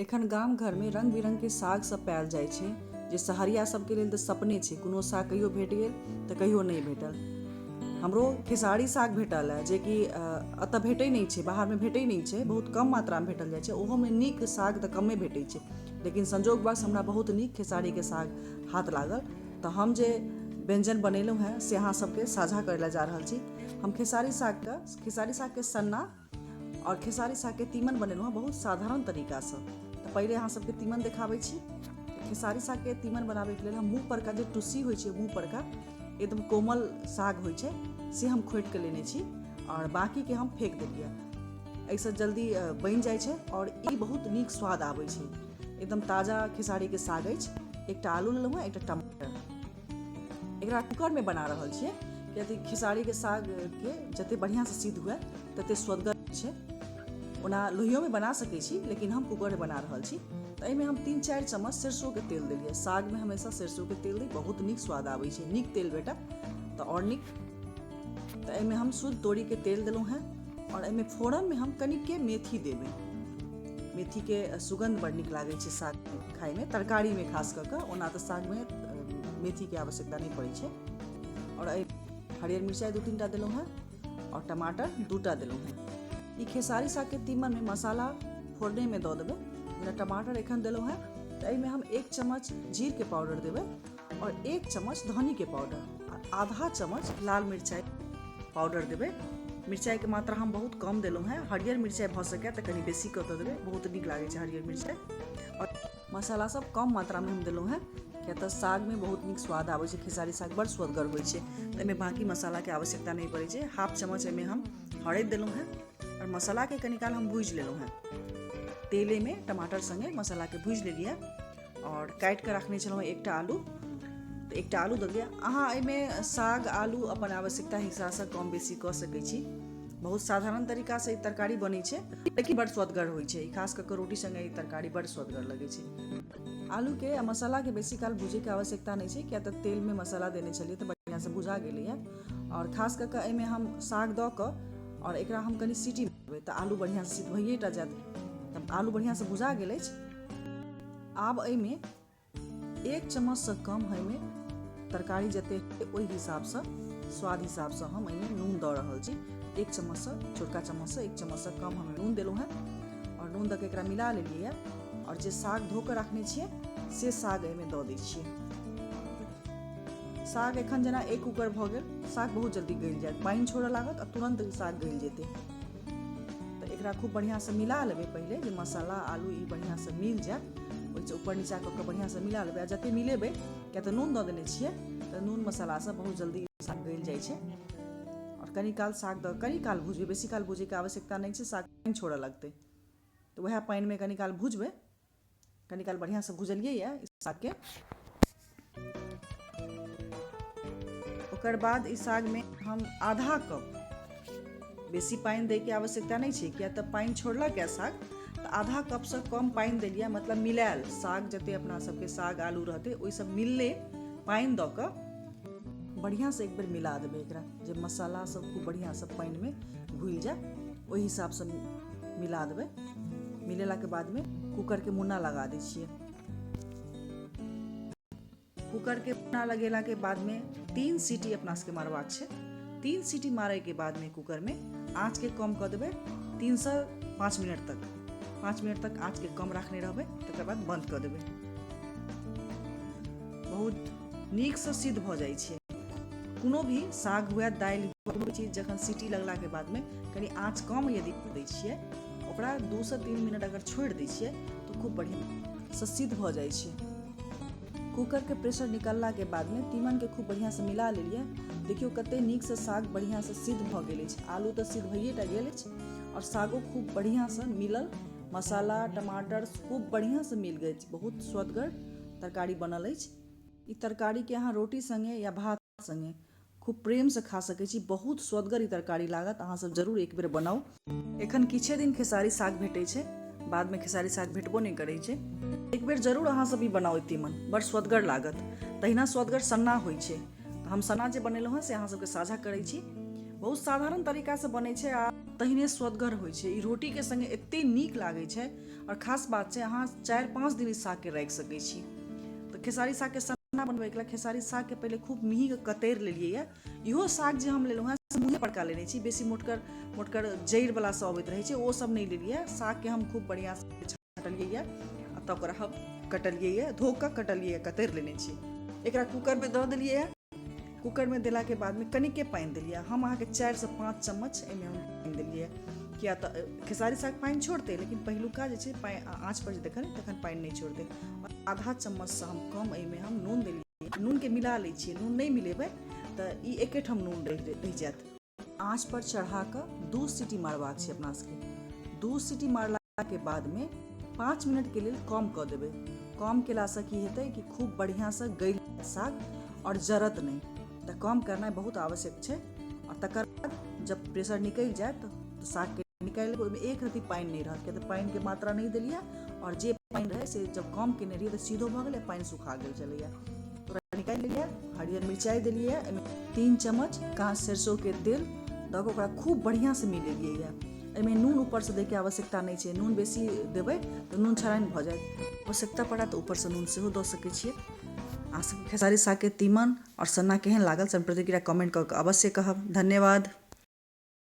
एखन गाम घर में रंग बिरंग के साग सब पायल जाइ छै जे शहरिया सबके लेल तऽ सपने छै। कोनो साग कहियो भेट गेल तऽ कहियो नहीं भेटल। हमरो खेसारी साग भेटल है जे कि एतऽ भेटै नहीं छै, बाहर में भेटै नहीं छै, बहुत कम मात्रा में भेटल जाइ छै। ओहो में नीक साग तऽ कमे भेटै छै, लेकिन संजोगवश हमरा बहुत नीक खेसारी के साग हाथ लागल तऽ हम जे व्यंजन बनेलहुँ हैं से अहाँ सबके साझा करै लए जा रहल छी। हम खेसारी साग के सन्ना और खेसारी साग के तीमन बनेलहुँ हैं बहुत साधारण तरीका से। तो पहले अहाँ सबके तीमन देखाबै छी। खेसारी साग के तीमन बनाबे के लेल हम मुँह पर का जे टुस्सी होइ छै, मुँह पर का एकदम कोमल साग होइ छै से हम खोटि के लेने छी और बाकी के हम फेंक देलिए। ऐसे जल्दी बनि जाइ छै और ई बहुत नीक स्वाद आबै छै। एकदम ताजा खेसारी के साग अछि। एकटा आलू लेलहुँ हैं, एकटा टमाटर। एकरा कुकर में बना रहल छियै कियाकि खेसारी के साग के जते बढ़िया से सिद्ध हुए तते स्वदगर छै। ओना लोहियो में बना सकै छी, लेकिन हम कुकर में बना रहल छी। तो एहिमे हम 3-4 चम्मच सरसों के तेल देलिए। साग में हमेशा सरसों के तेल दी, बहुत नीक स्वाद आबै छै। नीक तेल बेटा तो और नीक। तो एहिमे हम शुद्ध तोरी के तेल देलहुँ हैं और एहिमे फोरन में हम कनिक के मेथी देबै। मेथी के सुगंध बड़ नीक लागै छै साग खाय में, तरकारी में खास कऽ कऽ। ओना तऽ साग में मेथी के आवश्यकता नहीं पड़ै छै। और हरियर मिरचाई 2-3 टा देलहुँ हैं और टमाटर 2टा देलहुँ हैं। ई खेसारी साग के तीमन में मसाला फोड़ने में दऽ देबै। जेना टमाटर एखन देलहुँ हैं तऽ एहिमे हम 1 चम्मच जीर के पाउडर देबै और 1 चम्मच धनी के पाउडर और आधा चम्मच लाल मिरचाई पाउडर देबै। मिरचाई के मात्रा हम बहुत कम देलहुँ हैं। हरियर मिरचाई भऽ सकै तऽ कनि बेसी कऽ देबै, बहुत नीक लागै छै हरियर मिरचाई। और मसाला सब कम मात्रा में हम देलहुँ हैं किया तऽ साग में बहुत नीक स्वाद आबै छै। खेसारी साग बड़ स्वदगर होइ छै, एहिमे बाकी मसाला के आवश्यकता नहीं पड़ै छै। हाफ चम्मच एहिमे हम हरदि देलहुँ हैं और मसाला के कनी काल हम भूजि लेलहुँ हैं। तेले में टमाटर संगे मसाला के भूजि लेलिए और काटि के रखने छलहुँ एकटा आलू, तो एकटा आलू दऽ दिअ। अहाँ एहिमे साग आलू अपन आवश्यकता हिसाब से कम बेसी कऽ सकै छी। बहुत साधारण तरीका से ई तरकारी बनै छै, लेकिन बड़ स्वदगर होइ छै। खास कऽ रोटी संगे ई तरकारी बड़ स्वदगर लगै छै। आलू के आ मसाला के बेसी काल भूजे के आवश्यकता नहीं छै, किया तऽ तेल में मसाला देने छलिए तऽ बढ़िया से भुजा गेलै है। और खास कऽ कऽ एहिमे हम साग दऽ कऽ और एकरा हम कनि सीटी देबै तऽ आलू बढ़िया से सिद्ध भइए टा जायत। तब आलू बढ़िया से भुजा गेल अछि। आब एहिमे 1 चम्मच से कम एहिमे तरकारी जते ओहि हिसाब से स्वाद हिसाब से हम एहिमे नून दऽ रहल छी। 1 चम्मच से छोटका चम्मच से 1 चम्मच से कम हम नून देलहुँ हैं और नून दऽ के एकरा मिला लेलिए और जे साग धो के रखने छियै से साग एहिमे दऽ दै छियै। साग एखन जेना 1 कुकर भऽ गेल, साग बहुत जल्दी गल जायत, पानि छोड़ऽ लागत और तुरंत साग गल जेतै। तो एकरा खूब बढ़िया से मिला लेबै पहले, जे मसाला आलू ई बढ़िया से मिल जायत। ओहिसँ ऊपर नीचा कऽ के बढ़िया से मिला लेबै। आ जते मिलेबै किया तऽ नून दऽ देने छियै तऽ नून मसाला से बहुत जल्दी साग गल जाइ छै। और कनी काल साग दऽ कनी काल भुजबै, बेसी काल भुजै के आवश्यकता नहीं छै, साग पानि छोड़ऽ लगतै। तो वएह पानि में कनी काल भुजबै। कनी काल बढ़िया से भुजलिए ये साग के। ओकर बाद इस साग में हम आधा कप, बेसी पानी दै के आवश्यकता नहीं छै किया तऽ पानी छोड़लक है साग, तो आधा कप से कम पानी देलिए। मतलब मिलायल साग जते अपना सबके साग आलू रहते ओहि सब मिलले पानी दऽ कऽ बढ़िया से एक बेर मिला देबै एकरा, जे मसाला सब खूब बढ़िया से पानी में घुल जाए ओहि हिसाब से मिला देबै। मिलेला के बाद में कुकर के मुन्ना लगा दै छियै। कुकर के मुन्ना लगेला के बाद में 3 सीटी अपना सबके मारबाक छै। 3 सीटी मारे के बाद में कुकर में आँच के कम कऽ देबै 3 से 5 मिनट तक। 5 मिनट तक आँच के कम रखने रहबै, तकर बाद बंद कऽ देबै। बहुत नीक से सिद्ध भऽ जाइ छै। कोनो भी साग हुए दालि कोनो भी चीज जखन सीटी लगला के बाद में कनी आँच कम यदि दै छियै, ओकरा 2 से 3 मिनट अगर छोड़ि दै छियै तो खूब बढ़िया से सिद्ध भऽ जाइ छै। कुकर के प्रेशर निकलला के बाद में तीमन के खूब बढ़िया से मिला लेलिए। देखियो कते नीक से साग बढ़िया से सिद्ध भऽ गेल अछि। आलू तऽ सिद्ध भइए टा गेल अछि और सागो खूब बढ़िया से मिलल, मसाला टमाटर खूब बढ़िया से मिल गेल। बहुत स्वदगर तरकारी बनल अछि। ई तरकारी के अहाँ रोटी संगे या भात संगे खूब प्रेम से खा सकै छी। बहुत स्वदगर ई तरकारी लागत, अहाँ सब जरूर एक बेर बनाउ। एखन किछे दिन खेसारी साग भेटै छै, बाद में खेसारी साग भेटबो नहीं करै छै। एक बेर जरूर अहाँ सब ई बनाउ तीमन, बड़ स्वदगर लागत। तहिना स्वदगर सन्ना होइ छै। हम सन्ना जे बनेलहुँ हैं से अहाँ सबके साझा करै छी। बहुत साधारण तरीका से बनै छै आ तहिने स्वदगर होइ छै। ई रोटी के संगे एते नीक लागै छै और खास बात छै अहाँ 4-5 दिन ई साग के राखि सकै छी। तो खेसारी साग के सन्ना बनबै के लेल खेसारी साग के पहले खूब मिही के कतरि लेलियै है। इहो साग जे हम लेलहुँ हैं मुँहे पड़का लेने छी, बेसी मोटकर मोटकर जड़ि वाला सब अबैत रहै छै ओ सब नहीं लेलियै। साग के हम खूब बढ़िया से छाँटलियै है आ तब ओकरा हम कटलियै है, धो के कटलियै है, कतरि लेने छी। एकरा कुकर में दऽ देलियै है। कुकर में देला के बाद में कनिके पानि देलियै। हम अहाँके 4 से 5 चम्मच एहिमे हम पानि देलियै। किया तऽ खेसारी साग पानि छोड़तै, लेकिन पहिलुका जे छै आँच पर जे देखल तखन पानि नहीं छोड़तै। और आधा चम्मच से हम कम एहिमे हम नून देलियै। नून के मिला लै छियै, नून नहीं मिलेबै तऽ ई एकेठम नून रहि जायत। आँच पर चढ़ा कऽ 2 सीटी मारबाक छै अपना सबके। 2 सीटी मारला के बाद में 5 मिनट के लेल कम कऽ देबै। कम केलासँ की हेतै कि खूब बढ़िया से गलि जायत साग और जरत नहीं। तऽ कम करनाइ बहुत आवश्यक छै। और तकर बाद जब प्रेशर निकलि जायत तऽ साग के निकालि लेबै। ओहिमे एक रत्ती पानि नहीं रहत, किया तऽ पानि के मात्रा नहीं देलियै और जे पानि रहै से जब कम केने रहियै तऽ सीधो भऽ गेलै, पानि सुखा गेल छलैया। ओकरा निकालि लेलियै। हरियर मिरचाई देलियै, एहिमे 3 चम्मच काँच सरसों के तेल दऽ कऽ ओकरा खूब बढ़िया से मिलेलियै है। एहिमे नून ऊपर से दै के आवश्यकता नहीं छै। नून बेसी देबै तऽ नून छराइन भऽ जायत। आवश्यकता पड़ा तऽ ऊपर से नून सेहो दऽ सकै छियै। अहाँ सबके खेसारी साग के तीमन और सन्ना केहन लागल से प्रतिक्रिया कमेंट कऽ के अवश्य कहब। धन्यवाद।